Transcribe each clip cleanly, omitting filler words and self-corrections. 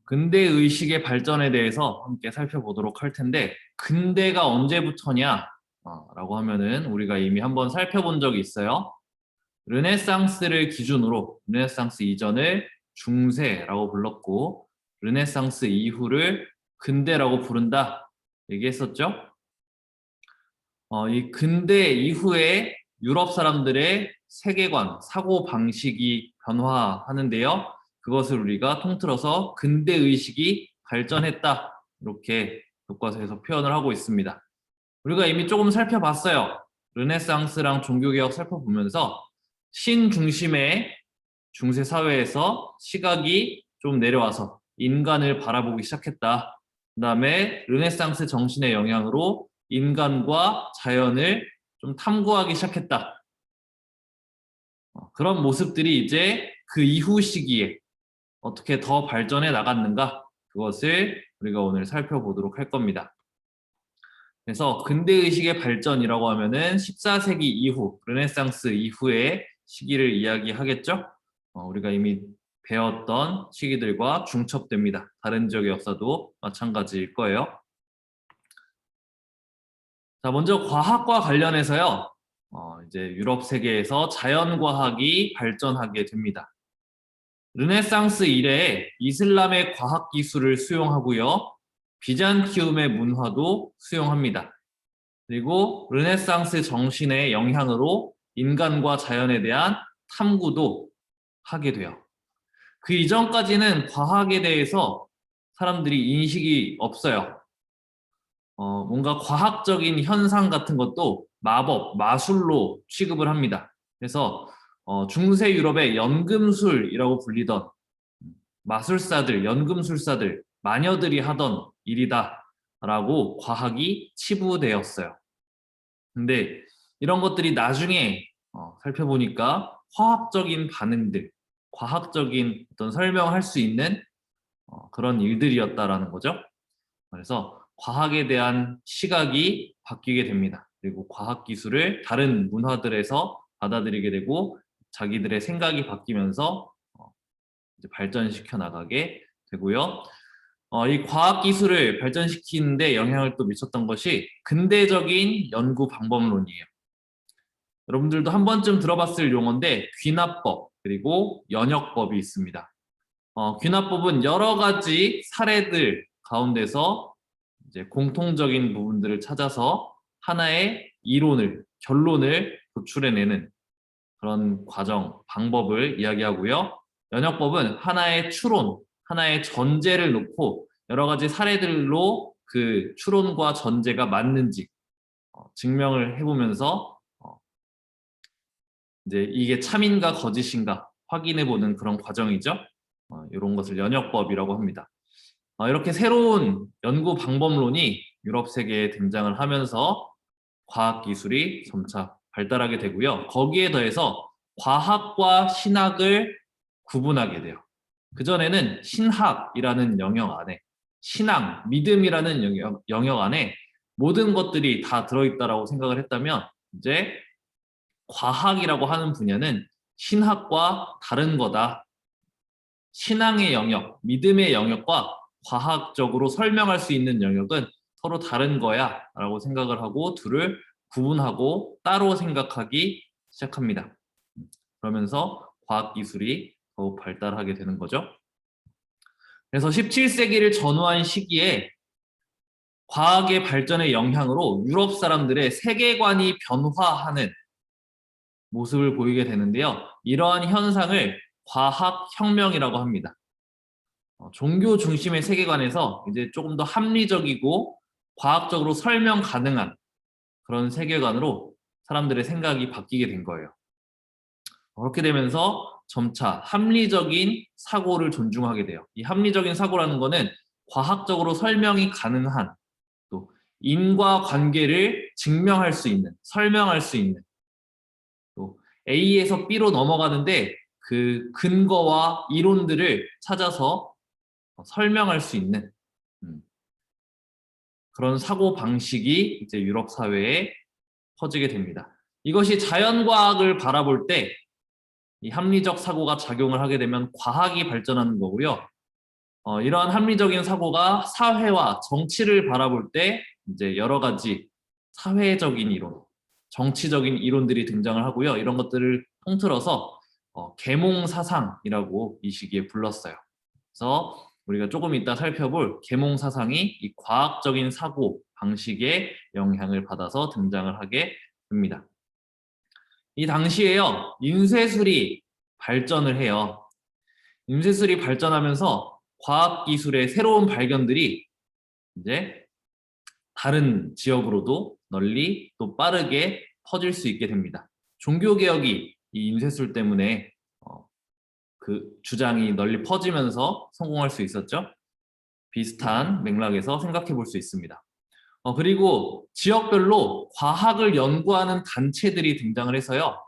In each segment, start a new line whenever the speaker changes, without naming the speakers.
근대 의식의 발전에 대해서 함께 살펴보도록 할 텐데, 근대가 언제부터냐? 라고 하면은 우리가 이미 한번 살펴본 적이 있어요. 르네상스를 기준으로 르네상스 이전을 중세라고 불렀고, 르네상스 이후를 근대라고 부른다 얘기했었죠. 이 근대 이후에 유럽 사람들의 세계관, 사고 방식이 변화하는데요. 그것을 우리가 통틀어서 근대 의식이 발전했다. 이렇게 교과서에서 표현을 하고 있습니다. 우리가 이미 조금 살펴봤어요. 르네상스랑 종교개혁 살펴보면서 신중심의 중세 사회에서 시각이 좀 내려와서 인간을 바라보기 시작했다. 그 다음에 르네상스 정신의 영향으로 인간과 자연을 좀 탐구하기 시작했다. 그런 모습들이 이제 그 이후 시기에 어떻게 더 발전해 나갔는가, 그것을 우리가 오늘 살펴보도록 할 겁니다. 그래서 근대의식의 발전이라고 하면은 14세기 이후, 르네상스 이후의 시기를 이야기하겠죠? 우리가 이미 배웠던 시기들과 중첩됩니다. 다른 지역의 역사도 마찬가지일 거예요. 자, 먼저 과학과 관련해서요. 이제 유럽 세계에서 자연과학이 발전하게 됩니다. 르네상스 이래에 이슬람의 과학 기술을 수용하고요. 비잔티움의 문화도 수용합니다. 그리고 르네상스 정신의 영향으로 인간과 자연에 대한 탐구도 하게 돼요. 그 이전까지는 과학에 대해서 사람들이 인식이 없어요. 뭔가 과학적인 현상 같은 것도 마법, 마술로 취급을 합니다. 그래서 중세 유럽의 연금술이라고 불리던 마술사들, 연금술사들, 마녀들이 하던 일이다라고 과학이 치부되었어요. 근데 이런 것들이 나중에 살펴보니까 화학적인 반응들, 과학적인 어떤 설명할 수 있는 그런 일들이었다라는 거죠. 그래서 과학에 대한 시각이 바뀌게 됩니다. 그리고 과학 기술을 다른 문화들에서 받아들이게 되고 자기들의 생각이 바뀌면서 이제 발전시켜 나가게 되고요. 이 과학 기술을 발전시키는데 영향을 또 미쳤던 것이 근대적인 연구 방법론이에요. 여러분들도 한 번쯤 들어봤을 용어인데 귀납법 그리고 연역법이 있습니다. 귀납법은 여러 가지 사례들 가운데서 이제 공통적인 부분들을 찾아서 하나의 이론을, 결론을 도출해내는 그런 과정, 방법을 이야기하고요. 연역법은 하나의 추론, 하나의 전제를 놓고 여러 가지 사례들로 그 추론과 전제가 맞는지 증명을 해보면서 이제 이게 참인가 거짓인가 확인해보는 그런 과정이죠. 이런 것을 연역법이라고 합니다. 이렇게 새로운 연구 방법론이 유럽 세계에 등장을 하면서 과학기술이 점차 발달하게 되고요. 거기에 더해서 과학과 신학을 구분하게 돼요. 그전에는 신학이라는 영역 안에 신앙, 믿음이라는 영역 안에 모든 것들이 다 들어있다라고 생각을 했다면 이제 과학이라고 하는 분야는 신학과 다른 거다. 신앙의 영역, 믿음의 영역과 과학적으로 설명할 수 있는 영역은 서로 다른 거야 라고 생각을 하고 둘을 구분하고 따로 생각하기 시작합니다. 그러면서 과학기술이 더욱 발달하게 되는 거죠. 그래서 17세기를 전후한 시기에 과학의 발전의 영향으로 유럽 사람들의 세계관이 변화하는 모습을 보이게 되는데요. 이러한 현상을 과학혁명이라고 합니다. 종교 중심의 세계관에서 이제 조금 더 합리적이고 과학적으로 설명 가능한 그런 세계관으로 사람들의 생각이 바뀌게 된 거예요. 그렇게 되면서 점차 합리적인 사고를 존중하게 돼요. 이 합리적인 사고라는 거는 과학적으로 설명이 가능한 또 인과관계를 증명할 수 있는, 설명할 수 있는 또 A에서 B로 넘어가는데 그 근거와 이론들을 찾아서 설명할 수 있는 그런 사고 방식이 이제 유럽 사회에 퍼지게 됩니다. 이것이 자연과학을 바라볼 때 이 합리적 사고가 작용을 하게 되면 과학이 발전하는 거고요. 이러한 합리적인 사고가 사회와 정치를 바라볼 때 이제 여러 가지 사회적인 이론, 정치적인 이론들이 등장을 하고요. 이런 것들을 통틀어서 계몽사상이라고 이 시기에 불렀어요. 그래서 우리가 조금 이따 살펴볼 계몽사상이 이 과학적인 사고 방식에 영향을 받아서 등장을 하게 됩니다. 이 당시에요, 인쇄술이 발전을 해요. 인쇄술이 발전하면서 과학기술의 새로운 발견들이 이제 다른 지역으로도 널리 또 빠르게 퍼질 수 있게 됩니다. 종교개혁이 이 인쇄술 때문에 그 주장이 널리 퍼지면서 성공할 수 있었죠. 비슷한 맥락에서 생각해 볼 수 있습니다. 그리고 지역별로 과학을 연구하는 단체들이 등장을 해서요.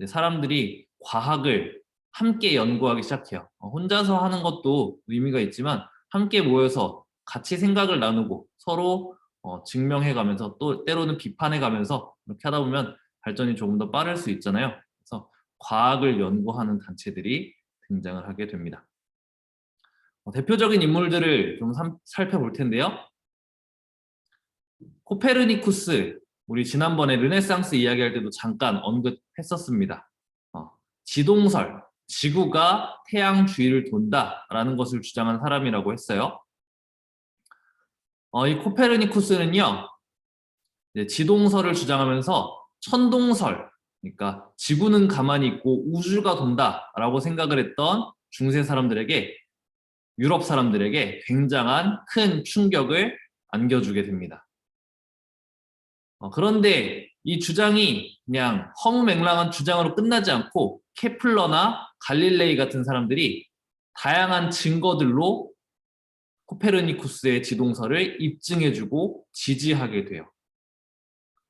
사람들이 과학을 함께 연구하기 시작해요. 혼자서 하는 것도 의미가 있지만 함께 모여서 같이 생각을 나누고 서로 증명해가면서 또 때로는 비판해가면서 이렇게 하다 보면 발전이 조금 더 빠를 수 있잖아요. 그래서 과학을 연구하는 단체들이 등장을 하게 됩니다. 대표적인 인물들을 좀 살펴볼 텐데요. 코페르니쿠스, 우리 지난번에 르네상스 이야기할 때도 잠깐 언급했었습니다. 지동설, 지구가 태양 주위를 돈다라는 것을 주장한 사람이라고 했어요. 이 코페르니쿠스는요, 지동설을 주장하면서 천동설, 그러니까 지구는 가만히 있고 우주가 돈다라고 생각을 했던 중세 사람들에게, 유럽 사람들에게 굉장한 큰 충격을 안겨주게 됩니다. 그런데 이 주장이 그냥 허무맹랑한 주장으로 끝나지 않고 케플러나 갈릴레이 같은 사람들이 다양한 증거들로 코페르니쿠스의 지동설을 입증해주고 지지하게 돼요.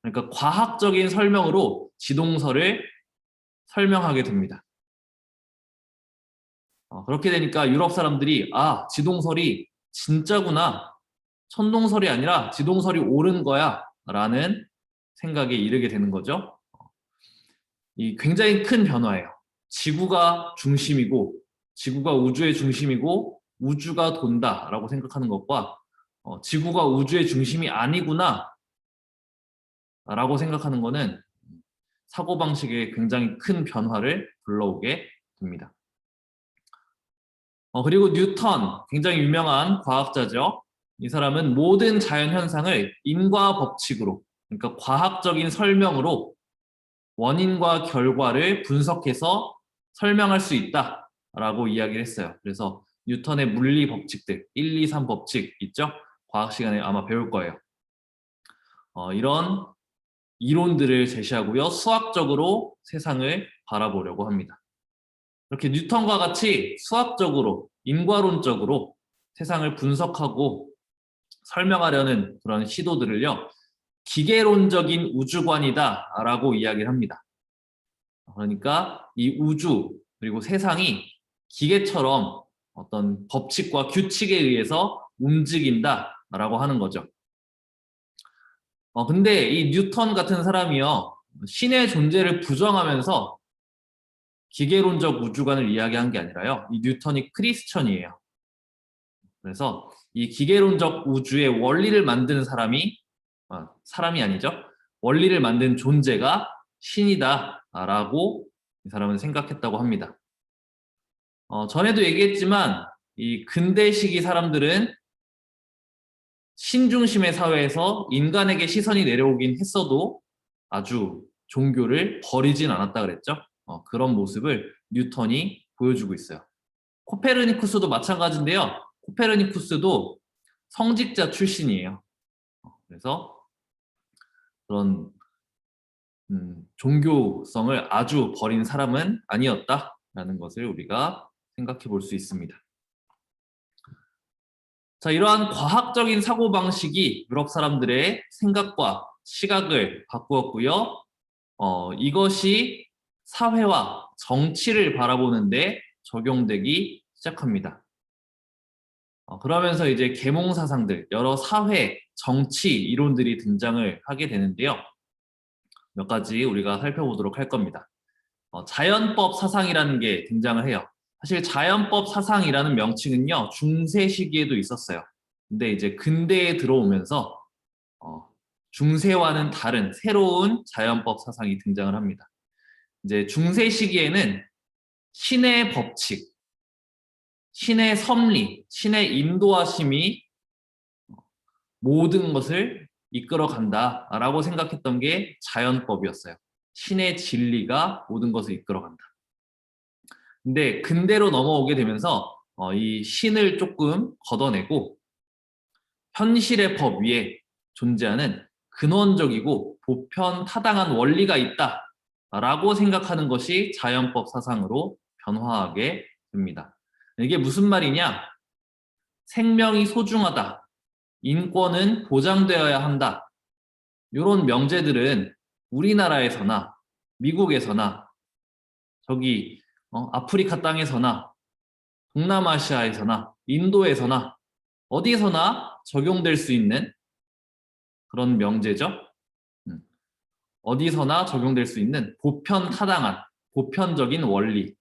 그러니까 과학적인 설명으로 지동설을 설명하게 됩니다. 그렇게 되니까 유럽 사람들이 지동설이 진짜구나, 천동설이 아니라 지동설이 옳은 거야 라는 생각에 이르게 되는 거죠. 이 굉장히 큰 변화예요. 지구가 중심이고 지구가 우주의 중심이고 우주가 돈다라고 생각하는 것과 지구가 우주의 중심이 아니구나 라고 생각하는 것은 사고방식에 굉장히 큰 변화를 불러오게 됩니다. 그리고 뉴턴, 굉장히 유명한 과학자죠. 이 사람은 모든 자연현상을 인과 법칙으로, 그러니까 과학적인 설명으로 원인과 결과를 분석해서 설명할 수 있다라고 이야기를 했어요. 그래서 뉴턴의 물리 법칙들, 1, 2, 3 법칙 있죠? 과학 시간에 아마 배울 거예요. 이런 이론들을 제시하고요. 수학적으로 세상을 바라보려고 합니다. 이렇게 뉴턴과 같이 수학적으로, 인과론적으로 세상을 분석하고 설명하려는 그런 시도들을요, 기계론적인 우주관이다라고 이야기를 합니다. 그러니까 이 우주 그리고 세상이 기계처럼 어떤 법칙과 규칙에 의해서 움직인다라고 하는 거죠. 근데 이 뉴턴 같은 사람이요, 신의 존재를 부정하면서 기계론적 우주관을 이야기한 게 아니라요, 이 뉴턴이 크리스천이에요. 그래서 이 기계론적 우주의 원리를 만드는 사람이 아니죠. 원리를 만든 존재가 신이다라고 이 사람은 생각했다고 합니다. 전에도 얘기했지만 이 근대 시기 사람들은 신중심의 사회에서 인간에게 시선이 내려오긴 했어도 아주 종교를 버리진 않았다 그랬죠. 그런 모습을 뉴턴이 보여주고 있어요. 코페르니쿠스도 마찬가지인데요. 코페르니쿠스도 성직자 출신이에요. 그래서 그런 종교성을 아주 버린 사람은 아니었다라는 것을 우리가 생각해 볼 수 있습니다. 자, 이러한 과학적인 사고방식이 유럽 사람들의 생각과 시각을 바꾸었고요. 이것이 사회와 정치를 바라보는데 적용되기 시작합니다. 그러면서 이제 계몽사상들, 여러 사회, 정치 이론들이 등장을 하게 되는데요. 몇 가지 우리가 살펴보도록 할 겁니다. 자연법 사상이라는 게 등장을 해요. 사실 자연법 사상이라는 명칭은요, 중세 시기에도 있었어요. 근데 이제 근대에 들어오면서 중세와는 다른 새로운 자연법 사상이 등장을 합니다. 이제 중세 시기에는 신의 법칙, 신의 섭리, 신의 인도하심이 모든 것을 이끌어 간다라고 생각했던 게 자연법이었어요. 신의 진리가 모든 것을 이끌어 간다. 근데 근대로 넘어오게 되면서 이 신을 조금 걷어내고 현실의 법 위에 존재하는 근원적이고 보편 타당한 원리가 있다라고 생각하는 것이 자연법 사상으로 변화하게 됩니다. 이게 무슨 말이냐? 생명이 소중하다. 인권은 보장되어야 한다. 이런 명제들은 우리나라에서나 미국에서나 저기 아프리카 땅에서나 동남아시아에서나 인도에서나 어디서나 적용될 수 있는 그런 명제죠. 어디서나 적용될 수 있는 보편 타당한 보편적인 원리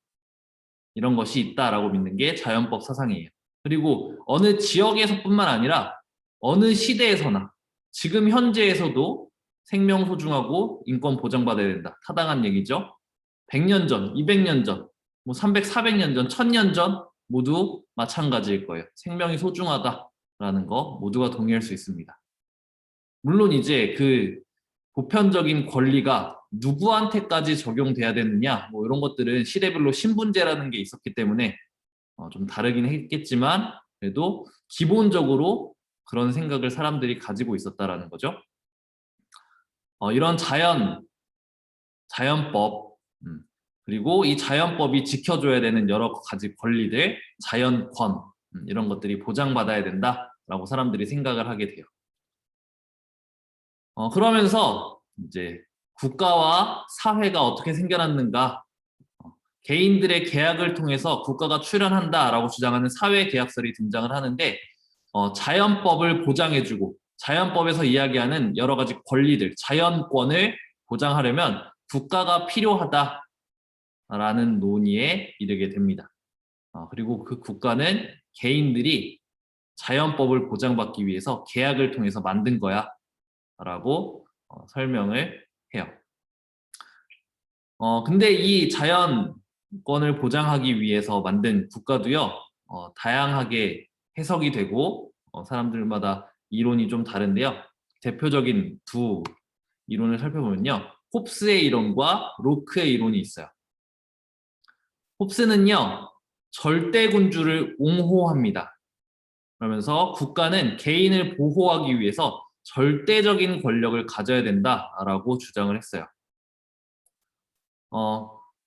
이런 것이 있다라고 믿는 게 자연법 사상이에요. 그리고 어느 지역에서뿐만 아니라 어느 시대에서나 지금 현재에서도 생명 소중하고 인권 보장받아야 된다. 타당한 얘기죠. 100년 전, 200년 전, 뭐 300, 400년 전, 1000년 전 모두 마찬가지일 거예요. 생명이 소중하다라는 거 모두가 동의할 수 있습니다. 물론 이제 그 보편적인 권리가 누구한테까지 적용돼야 되느냐 뭐 이런 것들은 시대별로 신분제라는 게 있었기 때문에 좀 다르긴 했겠지만 그래도 기본적으로 그런 생각을 사람들이 가지고 있었다라는 거죠. 이런 자연법 그리고 이 자연법이 지켜줘야 되는 여러 가지 권리들, 자연권 이런 것들이 보장받아야 된다라고 사람들이 생각을 하게 돼요. 그러면서 이제 국가와 사회가 어떻게 생겨났는가 개인들의 계약을 통해서 국가가 출연한다라고 주장하는 사회계약설이 등장을 하는데 자연법을 보장해주고 자연법에서 이야기하는 여러 가지 권리들, 자연권을 보장하려면 국가가 필요하다라는 논의에 이르게 됩니다. 그리고 그 국가는 개인들이 자연법을 보장받기 위해서 계약을 통해서 만든 거야 라고 설명을 해요. 근데 이 자연권을 보장하기 위해서 만든 국가도요, 다양하게 해석이 되고, 사람들마다 이론이 좀 다른데요. 대표적인 두 이론을 살펴보면요. 홉스의 이론과 로크의 이론이 있어요. 홉스는요, 절대군주를 옹호합니다. 그러면서 국가는 개인을 보호하기 위해서 절대적인 권력을 가져야 된다라고 주장을 했어요.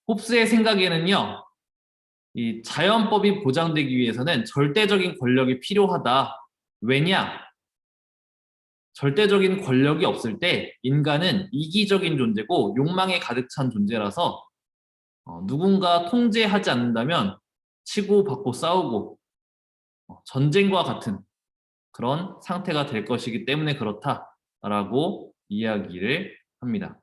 홉스의 생각에는요, 이 자연법이 보장되기 위해서는 절대적인 권력이 필요하다. 왜냐? 절대적인 권력이 없을 때 인간은 이기적인 존재고 욕망에 가득 찬 존재라서 누군가 통제하지 않는다면 치고받고 싸우고 전쟁과 같은 그런 상태가 될 것이기 때문에 그렇다라고 이야기를 합니다.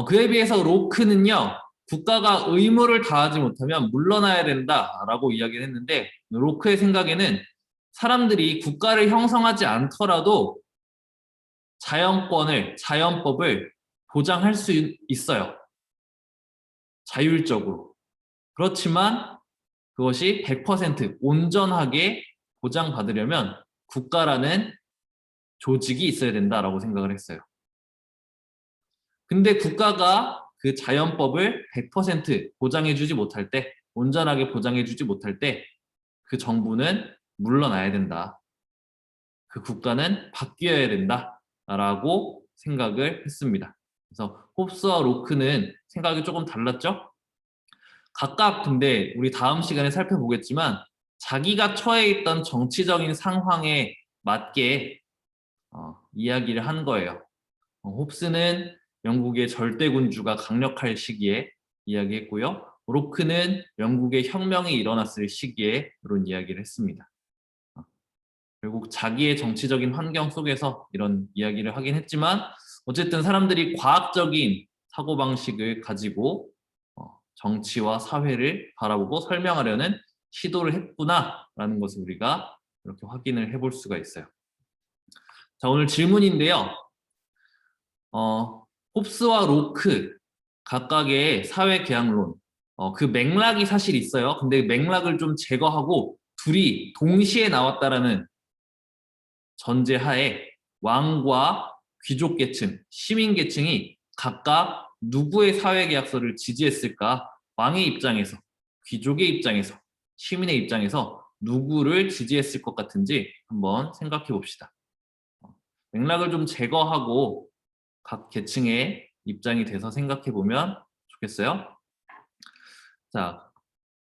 그에 비해서 로크는요, 국가가 의무를 다하지 못하면 물러나야 된다라고 이야기를 했는데, 로크의 생각에는 사람들이 국가를 형성하지 않더라도 자연법을 보장할 수 있어요. 자율적으로. 그렇지만 그것이 100% 온전하게 보장받으려면 국가라는 조직이 있어야 된다라고 생각을 했어요. 근데 국가가 그 자연법을 100% 보장해주지 못할 때, 온전하게 보장해주지 못할 때 그 정부는 물러나야 된다. 그 국가는 바뀌어야 된다라고 생각을 했습니다. 그래서 홉스와 로크는 생각이 조금 달랐죠? 각각 근데 우리 다음 시간에 살펴보겠지만 자기가 처해 있던 정치적인 상황에 맞게 이야기를 한 거예요. 홉스는 영국의 절대군주가 강력할 시기에 이야기했고요. 로크는 영국의 혁명이 일어났을 시기에 그런 이야기를 했습니다. 결국 자기의 정치적인 환경 속에서 이런 이야기를 하긴 했지만 어쨌든 사람들이 과학적인 사고방식을 가지고 정치와 사회를 바라보고 설명하려는 시도를 했구나라는 것을 우리가 이렇게 확인을 해볼 수가 있어요. 자, 오늘 질문인데요. 홉스와 로크 각각의 사회 계약론, 그 맥락이 사실 있어요. 근데 맥락을 좀 제거하고 둘이 동시에 나왔다라는 전제하에 왕과 귀족 계층, 시민 계층이 각각 누구의 사회계약서를 지지했을까? 왕의 입장에서, 귀족의 입장에서, 시민의 입장에서 누구를 지지했을 것 같은지 한번 생각해 봅시다. 맥락을 좀 제거하고 각 계층의 입장이 돼서 생각해 보면 좋겠어요. 자,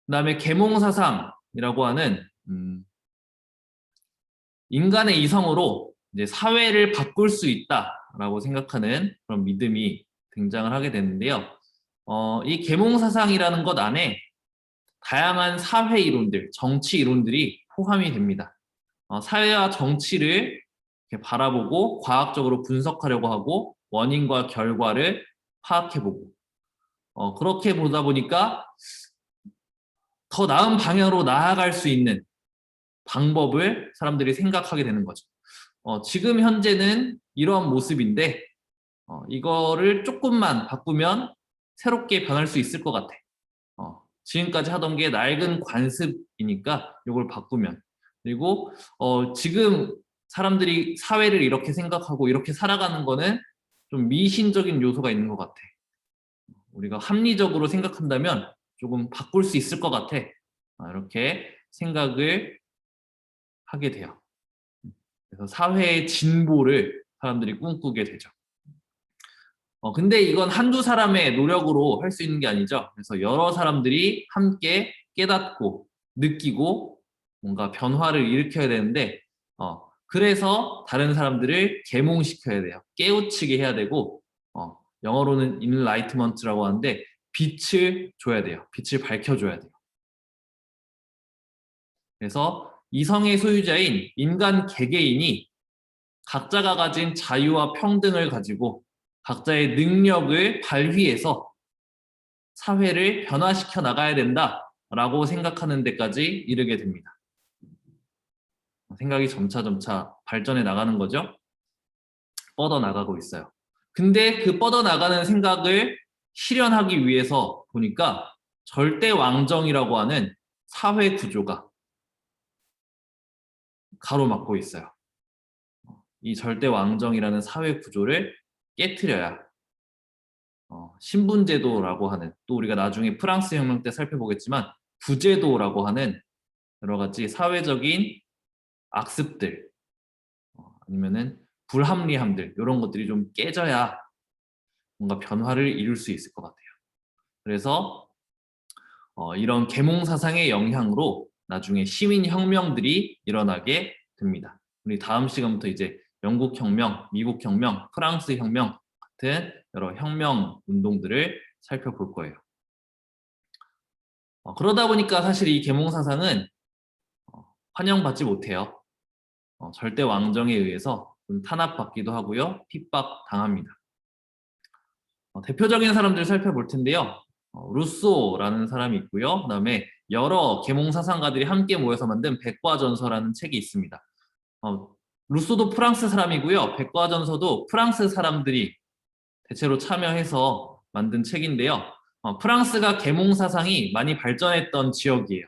그다음에 계몽사상이라고 하는 인간의 이성으로 이제 사회를 바꿀 수 있다라고 생각하는 그런 믿음이 등장을 하게 되는데요. 이 계몽사상이라는 것 안에 다양한 사회 이론들, 정치 이론들이 포함이 됩니다. 사회와 정치를 이렇게 바라보고 과학적으로 분석하려고 하고 원인과 결과를 파악해보고 그렇게 보다 보니까 더 나은 방향으로 나아갈 수 있는 방법을 사람들이 생각하게 되는 거죠. 지금 현재는 이러한 모습인데 이거를 조금만 바꾸면 새롭게 변할 수 있을 것 같아. 지금까지 하던 게 낡은 관습이니까 이걸 바꾸면. 그리고 지금 사람들이 사회를 이렇게 생각하고 이렇게 살아가는 거는 좀 미신적인 요소가 있는 것 같아. 우리가 합리적으로 생각한다면 조금 바꿀 수 있을 것 같아. 이렇게 생각을 하게 돼요. 그래서 사회의 진보를 사람들이 꿈꾸게 되죠. 근데 이건 한두 사람의 노력으로 할 수 있는 게 아니죠. 그래서 여러 사람들이 함께 깨닫고 느끼고 뭔가 변화를 일으켜야 되는데 그래서 다른 사람들을 계몽시켜야 돼요. 깨우치게 해야 되고 영어로는 enlightenment라고 하는데 빛을 줘야 돼요. 빛을 밝혀줘야 돼요. 그래서 이성의 소유자인 인간 개개인이 각자가 가진 자유와 평등을 가지고 각자의 능력을 발휘해서 사회를 변화시켜 나가야 된다라고 생각하는 데까지 이르게 됩니다. 생각이 점차 발전해 나가는 거죠. 뻗어 나가고 있어요. 근데 그 뻗어 나가는 생각을 실현하기 위해서 보니까 절대 왕정이라고 하는 사회 구조가 가로막고 있어요. 이 절대 왕정이라는 사회 구조를 깨트려야 신분제도라고 하는, 또 우리가 나중에 프랑스 혁명 때 살펴보겠지만 부제도라고 하는 여러 가지 사회적인 악습들 아니면은 불합리함들, 이런 것들이 좀 깨져야 뭔가 변화를 이룰 수 있을 것 같아요. 그래서 이런 계몽사상의 영향으로 나중에 시민혁명들이 일어나게 됩니다. 우리 다음 시간부터 이제 영국혁명, 미국혁명, 프랑스혁명 같은 여러 혁명 운동들을 살펴볼 거예요. 그러다 보니까 사실 이 계몽사상은 환영받지 못해요. 절대 왕정에 의해서 좀 탄압받기도 하고요. 핍박당합니다. 대표적인 사람들 살펴볼 텐데요. 루소라는 사람이 있고요. 그다음에 여러 계몽사상가들이 함께 모여서 만든 백과전서라는 책이 있습니다. 루소도 프랑스 사람이고요. 백과전서도 프랑스 사람들이 대체로 참여해서 만든 책인데요. 프랑스가 계몽사상이 많이 발전했던 지역이에요.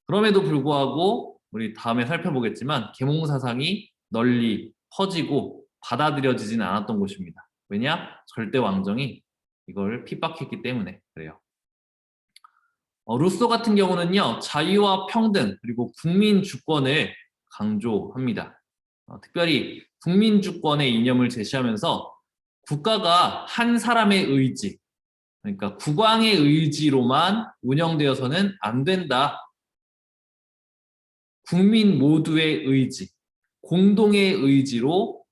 그럼에도 불구하고 우리 다음에 살펴보겠지만 계몽사상이 널리 퍼지고 받아들여지지는 않았던 곳입니다. 왜냐? 절대 왕정이 이걸 핍박했기 때문에 그래요. 루소 같은 경우는요, 자유와 평등 그리고 국민 주권을 강조합니다. 특별히 국민 주권의 이념을 제시하면서 국가가 한 사람의 의지, 그러니까 국왕의 의지로만 운영되어서는 안 된다. 국민 모두의 의지, 공동의 의지로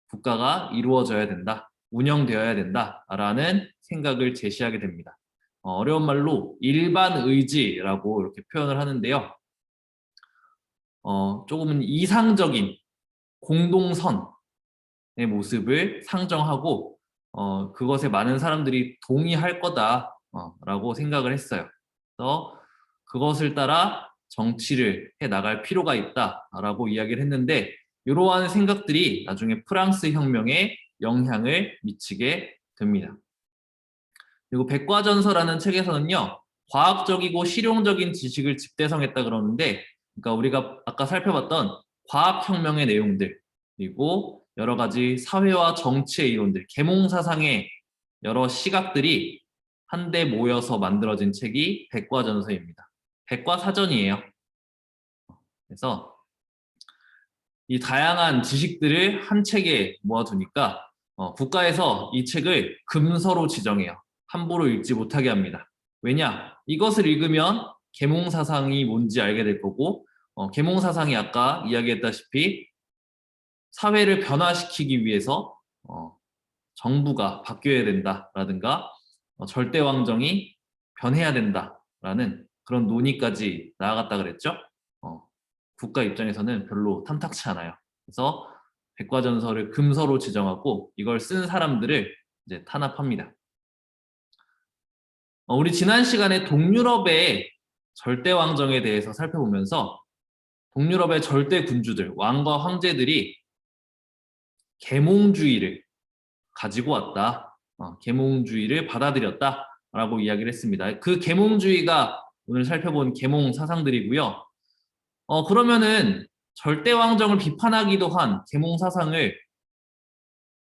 국가가 이루어져야 된다, 운영되어야 된다라는 생각을 제시하게 됩니다. 어려운 말로 일반 의지라고 이렇게 표현을 하는데요. 조금은 이상적인 공동선의 모습을 상정하고 그것에 많은 사람들이 동의할 거다, 라고 생각을 했어요. 그래서 그것을 따라 정치를 해 나갈 필요가 있다라고 이야기를 했는데 이러한 생각들이 나중에 프랑스 혁명에 영향을 미치게 됩니다. 그리고 백과전서라는 책에서는요, 과학적이고 실용적인 지식을 집대성했다 그러는데, 그러니까 우리가 아까 살펴봤던 과학혁명의 내용들, 그리고 여러 가지 사회와 정치의 이론들, 계몽사상의 여러 시각들이 한데 모여서 만들어진 책이 백과전서입니다. 백과사전이에요. 그래서 이 다양한 지식들을 한 책에 모아두니까 국가에서 이 책을 금서로 지정해요. 함부로 읽지 못하게 합니다. 왜냐? 이것을 읽으면 계몽사상이 뭔지 알게 될 거고 계몽사상이 아까 이야기했다시피 사회를 변화시키기 위해서 정부가 바뀌어야 된다라든가 절대왕정이 변해야 된다라는 그런 논의까지 나아갔다 그랬죠. 국가 입장에서는 별로 탐탁치 않아요. 그래서 백과전서를 금서로 지정하고 이걸 쓴 사람들을 이제 탄압합니다. 우리 지난 시간에 동유럽의 절대왕정에 대해서 살펴보면서 동유럽의 절대 군주들, 왕과 황제들이 계몽주의를 가지고 왔다. 계몽주의를 받아들였다라고 이야기를 했습니다. 그 계몽주의가 오늘 살펴본 계몽 사상들이고요. 그러면은 절대왕정을 비판하기도 한 계몽 사상을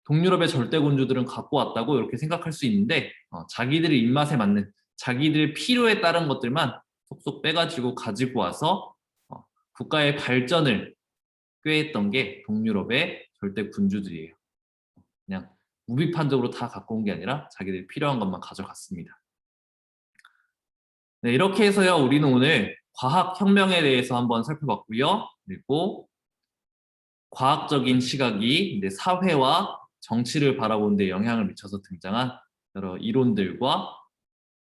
동유럽의 절대군주들은 갖고 왔다고 이렇게 생각할 수 있는데 자기들의 입맛에 맞는 자기들의 필요에 따른 것들만 속속 빼가지고 가지고 와서 국가의 발전을 꾀했던 게 동유럽의 절대군주들이에요. 그냥 무비판적으로 다 갖고 온 게 아니라 자기들이 필요한 것만 가져갔습니다. 네, 이렇게 해서요 우리는 오늘 과학혁명에 대해서 한번 살펴봤고요. 그리고 과학적인 시각이 이제 사회와 정치를 바라보는 데 영향을 미쳐서 등장한 여러 이론들과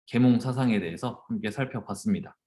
계몽 사상에 대해서 함께 살펴봤습니다.